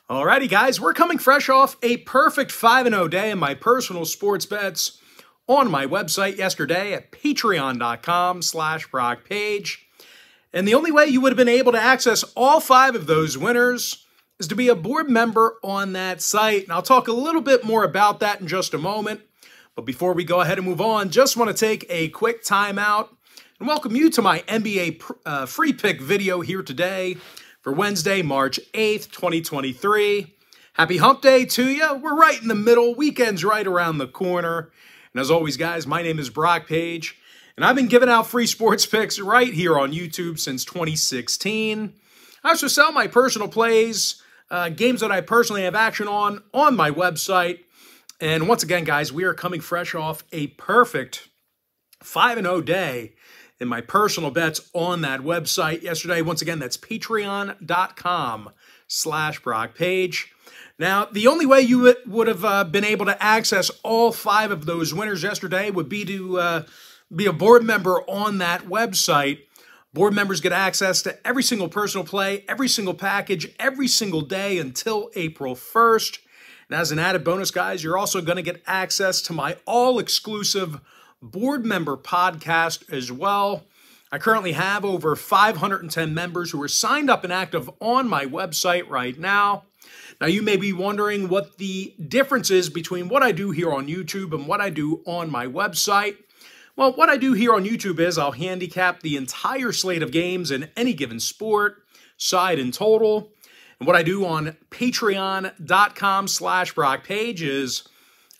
Alrighty, guys, we're coming fresh off a perfect 5-0 day in my personal sports bets on my website yesterday at patreon.com/BrockPage. And the only way you would have been able to access all 5 of those winners is to be a board member on that site. And I'll talk a little bit more about that in just a moment. But before we go ahead and move on, just want to take a quick time out and welcome you to my NBA free pick video here today for Wednesday, March 8th, 2023. Happy hump day to you. We're right in the middle. Weekend's right around the corner. And as always, guys, my name is Brock Page, and I've been giving out free sports picks right here on YouTube since 2016. I also sell my personal plays, games that I personally have action on my website. And once again, guys, we are coming fresh off a perfect 5-0 day in my personal bets on that website yesterday. Once again, that's patreon.com/BrockPage. Now, the only way you would have been able to access all 5 of those winners yesterday would be to be a board member on that website. Board members get access to every single personal play, every single package, every single day until April 1st. And as an added bonus, guys, you're also going to get access to my all-exclusive board member podcast as well. I currently have over 510 members who are signed up and active on my website right now. Now, you may be wondering what the difference is between what I do here on YouTube and what I do on my website. Well, what I do here on YouTube is I'll handicap the entire slate of games in any given sport, side and total. And what I do on patreon.com/BrockPage is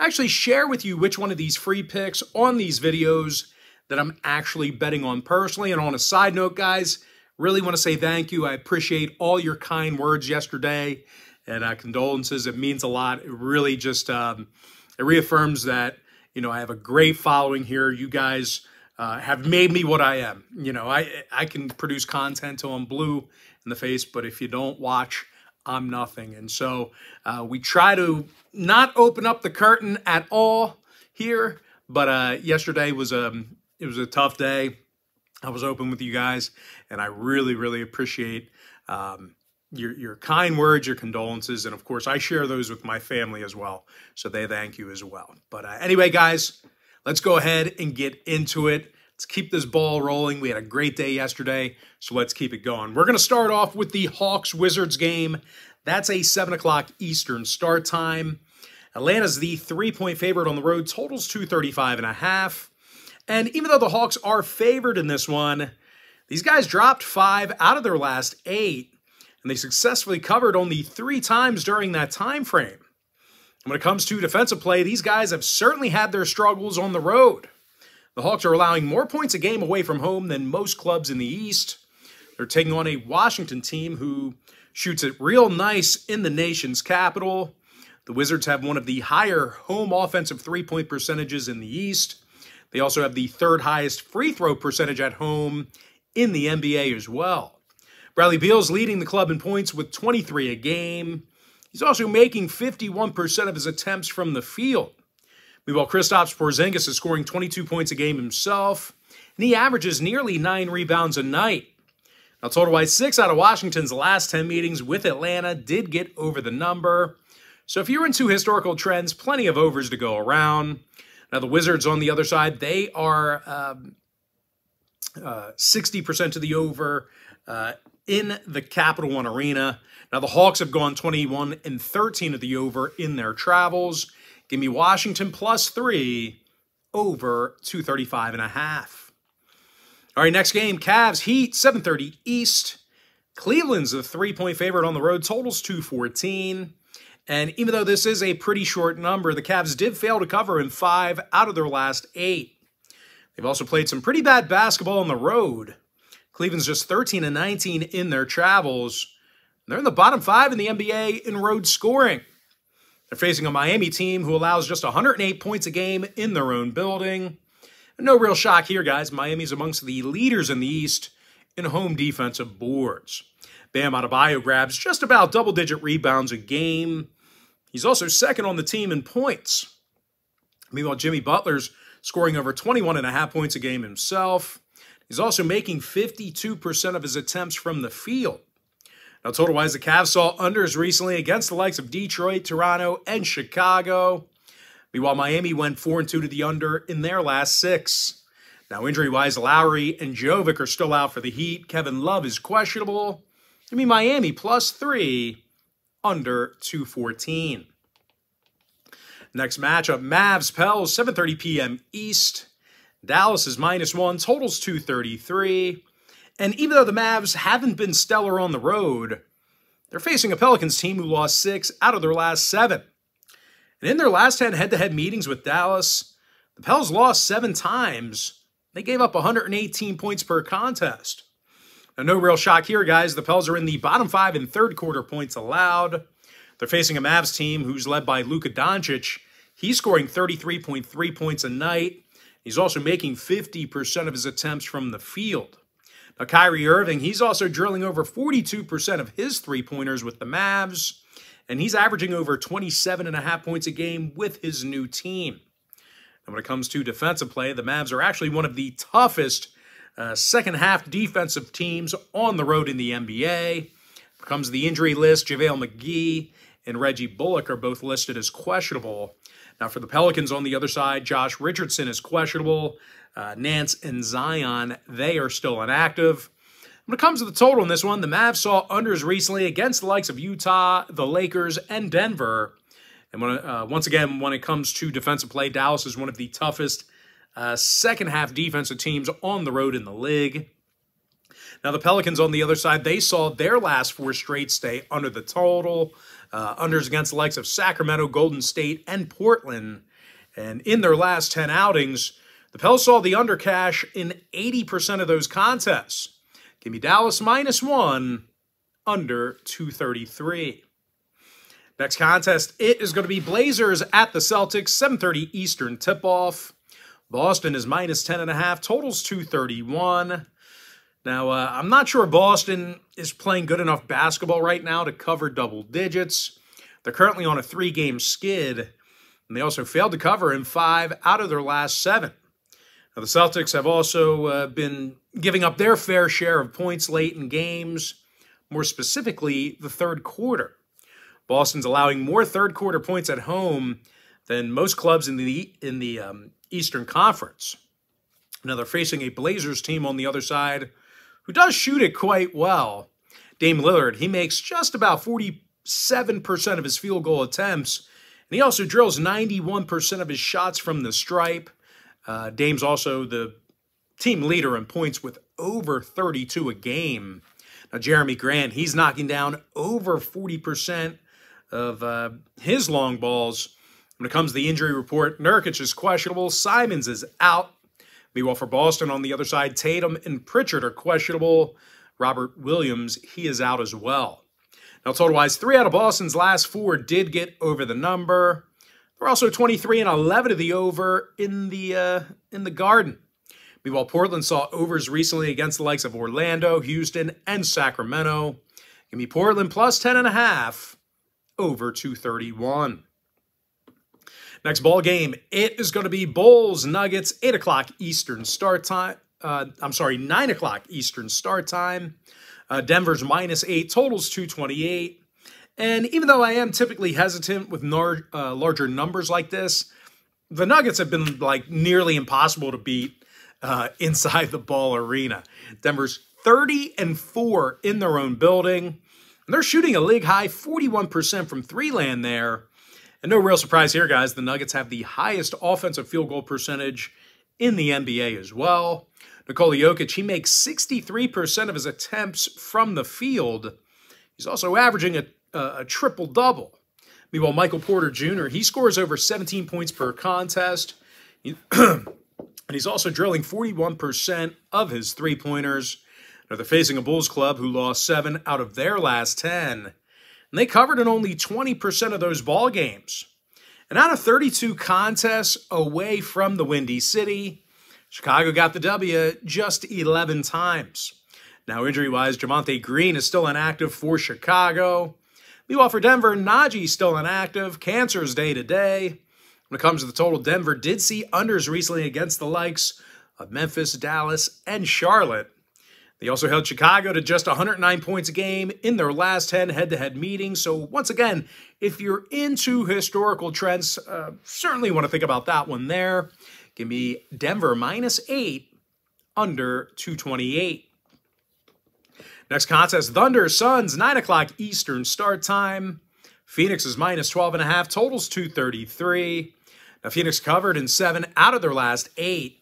actually share with you which one of these free picks on these videos that I'm actually betting on personally. And on a side note, guys, really want to say thank you. I appreciate all your kind words yesterday and condolences. It means a lot. It really just it reaffirms that, you know, I have a great following here. You guys have made me what I am. You know, I can produce content till I'm blue in the face, but if you don't watch, I'm nothing. And so we try to not open up the curtain at all here, but yesterday was it was a tough day. I was open with you guys, and I really, really appreciate your kind words, your condolences, and of course, I share those with my family as well, so they thank you as well. But anyway, guys, let's go ahead and get into it. Let's keep this ball rolling. We had a great day yesterday, so let's keep it going. We're going to start off with the Hawks-Wizards game. That's a 7 o'clock Eastern start time. Atlanta's the 3-point favorite on the road. Totals 235.5. And even though the Hawks are favored in this one, these guys dropped 5 out of their last 8, and they successfully covered only 3 times during that time frame. And when it comes to defensive play, these guys have certainly had their struggles on the road. The Hawks are allowing more points a game away from home than most clubs in the East. They're taking on a Washington team who shoots it real nice in the nation's capital. The Wizards have one of the higher home offensive three-point percentages in the East. They also have the 3rd highest free throw percentage at home in the NBA as well. Bradley Beal's leading the club in points with 23 a game. He's also making 51% of his attempts from the field. Meanwhile, Kristaps Porzingis is scoring 22 points a game himself, and he averages nearly 9 rebounds a night. Now, total-wise, 6 out of Washington's last 10 meetings with Atlanta did get over the number. So if you're into historical trends, plenty of overs to go around. Now, the Wizards on the other side, they are 60% to the over in the Capital One Arena. Now, the Hawks have gone 21-13 of the over in their travels. Give me Washington +3 over 235.5. All right, next game, Cavs Heat, 7:30 East. Cleveland's the 3-point favorite on the road. Totals 214. And even though this is a pretty short number, the Cavs did fail to cover in 5 out of their last 8. They've also played some pretty bad basketball on the road. Cleveland's just 13-19 in their travels. They're in the bottom 5 in the NBA in road scoring. They're facing a Miami team who allows just 108 points a game in their own building. And no real shock here, guys. Miami's amongst the leaders in the East in home defensive boards. Bam Adebayo grabs just about double-digit rebounds a game. He's also second on the team in points. Meanwhile, Jimmy Butler's scoring over 21.5 points a game himself. He's also making 52% of his attempts from the field. Now, total-wise, the Cavs saw unders recently against the likes of Detroit, Toronto, and Chicago. Meanwhile, Miami went 4-2 to the under in their last 6. Now, injury-wise, Lowry and Jovic are still out for the Heat. Kevin Love is questionable. Give me Miami +3, under 214. Next matchup, Mavs-Pels, 7:30 p.m. East. Dallas is -1, totals 233. And even though the Mavs haven't been stellar on the road, they're facing a Pelicans team who lost 6 out of their last 7. And in their last 10 head-to-head meetings with Dallas, the Pels lost 7 times. They gave up 118 points per contest. Now, no real shock here, guys. The Pels are in the bottom 5 in third-quarter points allowed. They're facing a Mavs team who's led by Luka Doncic. He's scoring 33.3 points a night. He's also making 50% of his attempts from the field. Now, Kyrie Irving, he's also drilling over 42% of his three-pointers with the Mavs, and he's averaging over 27.5 points a game with his new team. And when it comes to defensive play, the Mavs are actually one of the toughest second-half defensive teams on the road in the NBA. When it comes to the injury list, JaVale McGee and Reggie Bullock are both listed as questionable. Now, for the Pelicans on the other side, Josh Richardson is questionable. Nance and Zion, they are still inactive. When it comes to the total in this one, the Mavs saw unders recently against the likes of Utah, the Lakers, and Denver. And once again, when it comes to defensive play, Dallas is one of the toughest second-half defensive teams on the road in the league. Now, the Pelicans on the other side, they saw their last 4 straight stay under the total. Unders against the likes of Sacramento, Golden State, and Portland. And in their last 10 outings, the Pels saw the under cash in 80% of those contests. Give me Dallas -1, under 233. Next contest, it is going to be Blazers at the Celtics, 7:30 Eastern tip-off. Boston is -10.5, totals 231. Now, I'm not sure Boston is playing good enough basketball right now to cover double digits. They're currently on a 3-game skid, and they also failed to cover in 5 out of their last 7. Now, the Celtics have also been giving up their fair share of points late in games, more specifically the third quarter. Boston's allowing more third-quarter points at home than most clubs in the Eastern Conference. Now, they're facing a Blazers team on the other side who does shoot it quite well. Dame Lillard, he makes just about 47% of his field goal attempts, and he also drills 91% of his shots from the stripe. Dame's also the team leader in points with over 32 a game. Now, Jeremy Grant, he's knocking down over 40% of his long balls. When it comes to the injury report, Nurkic is questionable. Simons is out. Meanwhile, for Boston on the other side, Tatum and Pritchard are questionable. Robert Williams, he is out as well. Now, total-wise, 3 out of Boston's last 4 did get over the number. They're also 23-11 of the over in the Garden. Meanwhile, Portland saw overs recently against the likes of Orlando, Houston, and Sacramento. Give me Portland +10.5, over 231. Next ball game, it is going to be Bulls-Nuggets, 8 o'clock Eastern start time. 9 o'clock Eastern start time. Denver's -8, totals 228. And even though I am typically hesitant with larger numbers like this, the Nuggets have been like nearly impossible to beat inside the Ball Arena. Denver's 30-4 in their own building. And they're shooting a league-high 41% from three-land there. And no real surprise here, guys. The Nuggets have the highest offensive field goal percentage in the NBA as well. Nikola Jokic, he makes 63% of his attempts from the field. He's also averaging a triple-double. Meanwhile, Michael Porter Jr., he scores over 17 points per contest. And he's also drilling 41% of his three-pointers. Now, they're facing a Bulls club who lost 7 out of their last 10. And they covered in only 20% of those ball games. And out of 32 contests away from the Windy City, Chicago got the W just 11 times. Now, injury-wise, Javonte Green is still inactive for Chicago. Meanwhile, for Denver, Najee's still inactive. Cancer's day-to-day. When it comes to the total, Denver did see unders recently against the likes of Memphis, Dallas, and Charlotte. They also held Chicago to just 109 points a game in their last 10 head-to-head meetings. So once again, if you're into historical trends, certainly want to think about that one there. Give me Denver -8, under 228. Next contest, Thunder Suns, 9 o'clock Eastern start time. Phoenix is -12.5, totals 233. Now, Phoenix covered in 7 out of their last 8.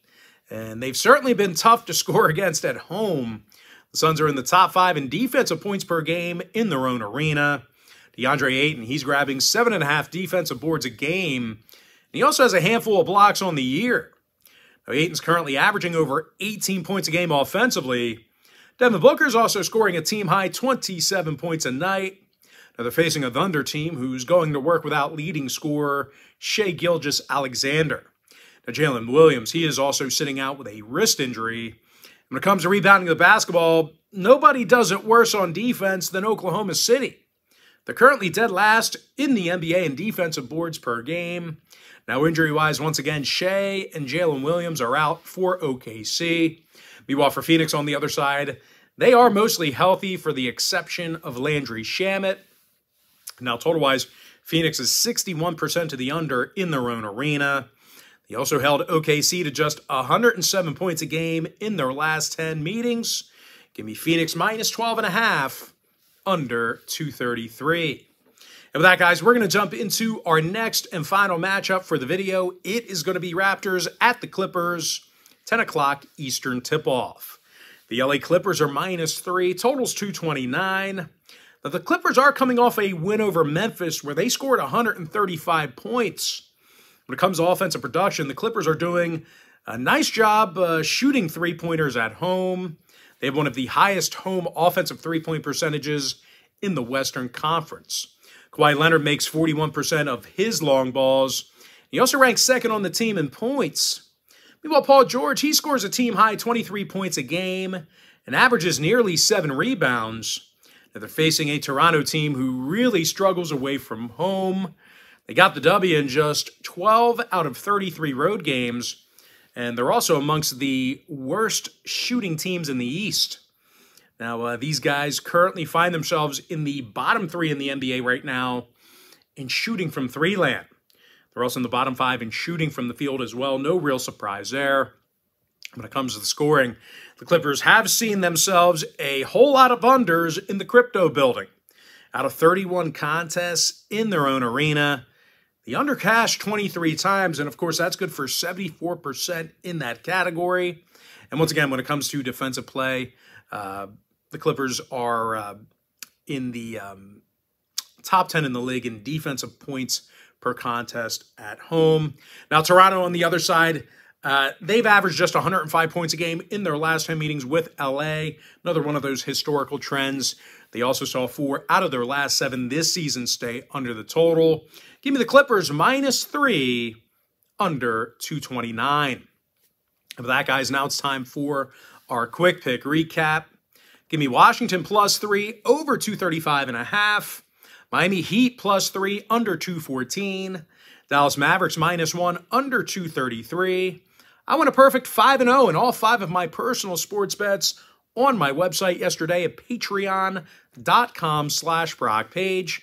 And they've certainly been tough to score against at home. The Suns are in the top 5 in defensive points per game in their own arena. DeAndre Ayton, he's grabbing 7.5 defensive boards a game. And he also has a handful of blocks on the year. Now, Ayton's currently averaging over 18 points a game offensively. Devin Booker's also scoring a team-high 27 points a night. Now, they're facing a Thunder team who's going to work without leading scorer Shai Gilgeous-Alexander. Now, Jalen Williams, he is also sitting out with a wrist injury. When it comes to rebounding the basketball, nobody does it worse on defense than Oklahoma City. They're currently dead last in the NBA in defensive boards per game. Now, injury-wise, once again, Shai and Jalen Williams are out for OKC. Meanwhile, for Phoenix on the other side, they are mostly healthy for the exception of Landry Shamet. Now, total-wise, Phoenix is 61% to the under in their own arena. He also held OKC to just 107 points a game in their last 10 meetings. Give me Phoenix -12.5, under 233. And with that, guys, we're going to jump into our next and final matchup for the video. It is going to be Raptors at the Clippers, 10 o'clock Eastern tip-off. The LA Clippers are -3, totals 229. Now, the Clippers are coming off a win over Memphis where they scored 135 points. When it comes to offensive production, the Clippers are doing a nice job shooting three-pointers at home. They have one of the highest home offensive three-point percentages in the Western Conference. Kawhi Leonard makes 41% of his long balls. He also ranks second on the team in points. Meanwhile, Paul George, he scores a team-high 23 points a game and averages nearly 7 rebounds. Now, they're facing a Toronto team who really struggles away from home. They got the W in just 12 out of 33 road games, and they're also amongst the worst shooting teams in the East. Now, these guys currently find themselves in the bottom 3 in the NBA right now in shooting from three-land. They're also in the bottom 5 in shooting from the field as well. No real surprise there. When it comes to the scoring, the Clippers have seen themselves a whole lot of unders in the crypto building. Out of 31 contests in their own arena, the under cashed 23 times, and of course, that's good for 74% in that category. And once again, when it comes to defensive play, the Clippers are in the top 10 in the league in defensive points per contest at home. Now, Toronto on the other side, they've averaged just 105 points a game in their last 10 meetings with LA. Another one of those historical trends. They also saw 4 out of their last 7 this season stay under the total. Give me the Clippers -3, under 229. And with that, guys, now it's time for our quick pick recap. Give me Washington +3, over 235.5. Miami Heat +3, under 214. Dallas Mavericks -1, under 233. I went a perfect 5-0 in all 5 of my personal sports bets on my website yesterday at patreon.com/BrockPage.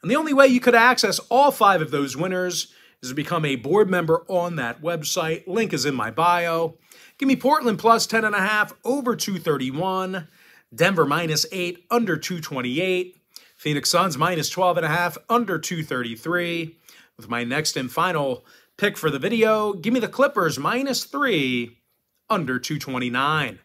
And the only way you could access all 5 of those winners is to become a board member on that website. Link is in my bio. Give me Portland +10.5, over 231. Denver -8, under 228. Phoenix Suns -12.5, under 233. With my next and final pick for the video, give me the Clippers -3, under 229.